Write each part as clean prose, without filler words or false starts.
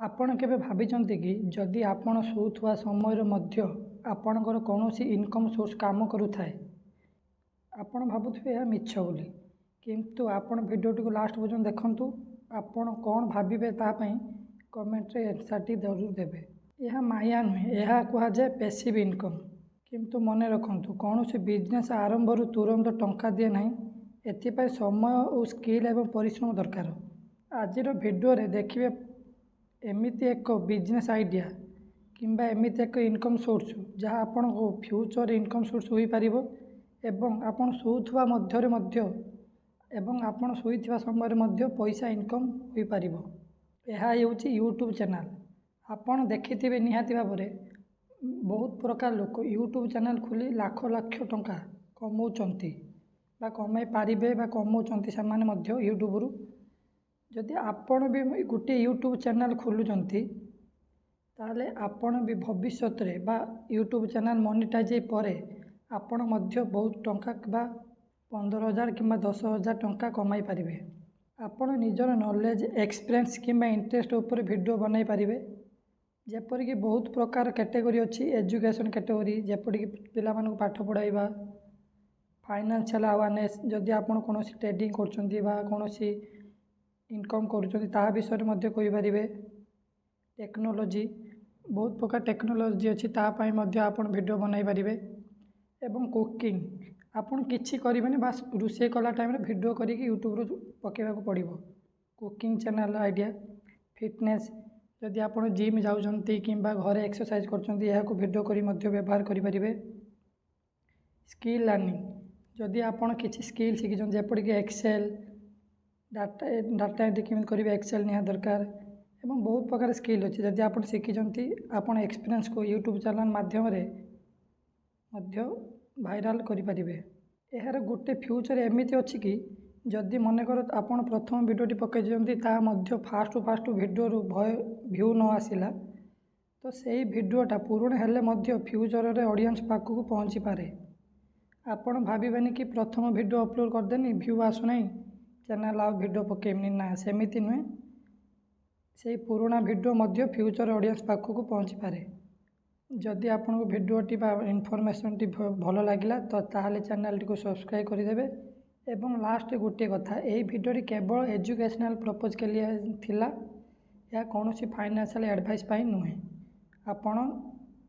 ଆପଣ କେବେ ଭାବିଛନ୍ତି କି ଯଦି ଆପଣ ଶୋଉଥିବା ସମୟରେ ମଧ୍ୟ ଆପଣଙ୍କର କୌଣସି ଇନକମ୍ ସୋର୍ସ କାମ କରୁଥାଏ? ଆପଣ ଭାବୁଥିବେ ଏହା ମିଛ ବୋଲି, କିନ୍ତୁ ଆପଣ ଭିଡ଼ିଓଟିକୁ ଲାଷ୍ଟ ପର୍ଯ୍ୟନ୍ତ ଦେଖନ୍ତୁ। ଆପଣ କ'ଣ ଭାବିବେ ତା ପାଇଁ କମେଣ୍ଟରେ ଏନ୍ସାରଟି ଜରୁର ଦେବେ। ଏହା ମାୟା ନୁହେଁ, ଏହା କୁହାଯାଏ ପେସିଭ୍ ଇନକମ୍। କିନ୍ତୁ ମନେ ରଖନ୍ତୁ, କୌଣସି ବିଜନେସ୍ ଆରମ୍ଭରୁ ତୁରନ୍ତ ଟଙ୍କା ଦିଏ ନାହିଁ। ଏଥିପାଇଁ ସମୟ ଓ ସ୍କିଲ୍ ଏବଂ ପରିଶ୍ରମ ଦରକାର। ଆଜିର ଭିଡ଼ିଓରେ ଦେଖିବେ ଏମିତି ଏକ ବିଜନେସ୍ ଆଇଡ଼ିଆ କିମ୍ବା ଏମିତି ଏକ ଇନକମ୍ ସୋର୍ସ ଯାହା ଆପଣଙ୍କ ଫ୍ୟୁଚର ଇନକମ୍ ସୋର୍ସ ହୋଇପାରିବ ଏବଂ ଆପଣ ଶୋଉଥିବା ସମୟରେ ମଧ୍ୟ ପଇସା ଇନକମ୍ ହୋଇପାରିବ। ଏହା ହେଉଛି ୟୁଟ୍ୟୁବ୍ ଚ୍ୟାନେଲ୍। ଆପଣ ଦେଖିଥିବେ ନିହାତି ଭାବରେ ବହୁତ ପ୍ରକାର ଲୋକ ୟୁଟ୍ୟୁବ୍ ଚ୍ୟାନେଲ୍ ଖୋଲି ଲକ୍ଷ ଲକ୍ଷ ଟଙ୍କା କମାଉଛନ୍ତି ବା କମାଇ ପାରିବେ ବା କମାଉଛନ୍ତି ସେମାନେ ମଧ୍ୟ ୟୁଟ୍ୟୁବରୁ। ଯଦି ଆପଣ ବି ଗୋଟିଏ ୟୁଟ୍ୟୁବ୍ ଚ୍ୟାନେଲ୍ ଖୋଲୁଛନ୍ତି ତାହେଲେ ଆପଣ ବି ଭବିଷ୍ୟତରେ ବା ୟୁଟ୍ୟୁବ୍ ଚ୍ୟାନେଲ୍ ମନିଟାଇଜ୍ ପରେ ଆପଣ ମଧ୍ୟ ବହୁତ ଟଙ୍କା ବା 15,000 କିମ୍ବା 10,000 ଟଙ୍କା କମାଇ ପାରିବେ। ଆପଣ ନିଜର ନଲେଜ୍, ଏକ୍ସପିରିଏନ୍ସ କିମ୍ବା ଇଣ୍ଟରେଷ୍ଟ ଉପରେ ଭିଡ଼ିଓ ବନାଇ ପାରିବେ। ଯେପରିକି ବହୁତ ପ୍ରକାର କ୍ୟାଟେଗୋରୀ ଅଛି। ଏଜୁକେସନ୍ କ୍ୟାଟେଗୋରୀ, ଯେପରିକି ପିଲାମାନଙ୍କୁ ପାଠ ପଢ଼ାଇବା, ଫାଇନାନ୍ସିଆଲ୍ ଆୱାରନେସ୍, ଯଦି ଆପଣ କୌଣସି ଟ୍ରେଡ଼ିଂ କରୁଛନ୍ତି ବା କୌଣସି ଇନକମ୍ କରୁଛନ୍ତି ତାହା ବିଷୟରେ ମଧ୍ୟ କହିପାରିବେ। ଟେକ୍ନୋଲୋଜି, ବହୁତ ପ୍ରକାର ଟେକ୍ନୋଲୋଜି ଅଛି, ତା ପାଇଁ ମଧ୍ୟ ଆପଣ ଭିଡ଼ିଓ ବନାଇ ପାରିବେ। ଏବଂ କୁକିଂ, ଆପଣ କିଛି କରିବେନି, ବାସ୍ ରୋଷେଇ କଲା ଟାଇମ୍ରେ ଭିଡ଼ିଓ କରିକି ୟୁଟ୍ୟୁବରୁ ପକାଇବାକୁ ପଡ଼ିବ। Cooking channel idea. ଫିଟନେସ୍, ଯଦି ଆପଣ ଜିମ୍ ଯାଉଛନ୍ତି କିମ୍ବା ଘରେ ଏକ୍ସରସାଇଜ୍ କରୁଛନ୍ତି ଏହାକୁ ଭିଡ଼ିଓ କରି ମଧ୍ୟ ବ୍ୟବହାର କରିପାରିବେ। ସ୍କିଲ୍ ଲର୍ଣ୍ଣିଂ, ଯଦି ଆପଣ କିଛି ସ୍କିଲ୍ ଶିଖିଛନ୍ତି ଯେପରିକି ଏକ୍ସେଲ୍, ଡାଟା ଏଣ୍ଟ୍ରି କେମିତି କରିବେ, ଏକ୍ସେଲ୍ ନିହାତି ଦରକାର ଏବଂ ବହୁତ ପ୍ରକାର ସ୍କିଲ୍ ଅଛି। ଯଦି ଆପଣ ଶିଖିଛନ୍ତି ଆପଣ ଏକ୍ସପିରିଏନ୍ସକୁ ୟୁଟ୍ୟୁବ୍ ଚ୍ୟାନେଲ୍ ମାଧ୍ୟମରେ ମଧ୍ୟ ଭାଇରାଲ୍ କରିପାରିବେ। ଏହାର ଗୋଟେ ଫ୍ୟୁଚର୍ ଏମିତି ଅଛି କି ଯଦି ମନେକର ଆପଣ ପ୍ରଥମ ଭିଡ଼ିଓଟି ପକାଇଛନ୍ତି ତାହା ମଧ୍ୟ ଫାଷ୍ଟ ଭିଡ଼ିଓରୁ ଭ୍ୟୁ ନ ଆସିଲା ତ ସେଇ ଭିଡ଼ିଓଟା ପୁରୁଣା ହେଲେ ମଧ୍ୟ ଫ୍ୟୁଚରରେ ଅଡ଼ିଏନ୍ସ ପାଖକୁ ପହଞ୍ଚିପାରେ। ଆପଣ ଭାବିବେନି କି ପ୍ରଥମ ଭିଡ଼ିଓ ଅପଲୋଡ଼ କରିଦେନି, ଭ୍ୟୁ ଆସୁନାହିଁ, ଚ୍ୟାନେଲ୍ ଆଉ ଭିଡ଼ିଓ ପକାଇବିନି। ନା, ସେମିତି ନୁହେଁ। ସେଇ ପୁରୁଣା ଭିଡ଼ିଓ ମଧ୍ୟ ଫ୍ୟୁଚର ଅଡ଼ିଏନ୍ସ ପାଖକୁ ପହଞ୍ଚିପାରେ। ଯଦି ଆପଣଙ୍କୁ ଭିଡ଼ିଓଟି ବା ଇନଫର୍ମେସନ୍ଟି ଭଲ ଲାଗିଲା ତ ତାହେଲେ ଚ୍ୟାନେଲ୍ଟିକୁ ସବସ୍କ୍ରାଇବ୍ କରିଦେବେ। ଏବଂ ଲାଷ୍ଟ ଗୋଟିଏ କଥା, ଏହି ଭିଡ଼ିଓଟି କେବଳ ଏଜୁକେସନାଲ୍ ପର୍ପଜ୍ के लिए ଥିଲା। ଏହା କୌଣସି ଫାଇନାନ୍ସିଆଲ୍ ଆଡ଼ଭାଇସ୍ ପାଇଁ ନୁହେଁ। ଆପଣ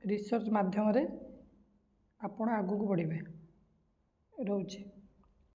ରିସର୍ଚ୍ଚ ମାଧ୍ୟମରେ ଆପଣ ଆଗକୁ ବଢ଼ିବେ। ରହୁଛି।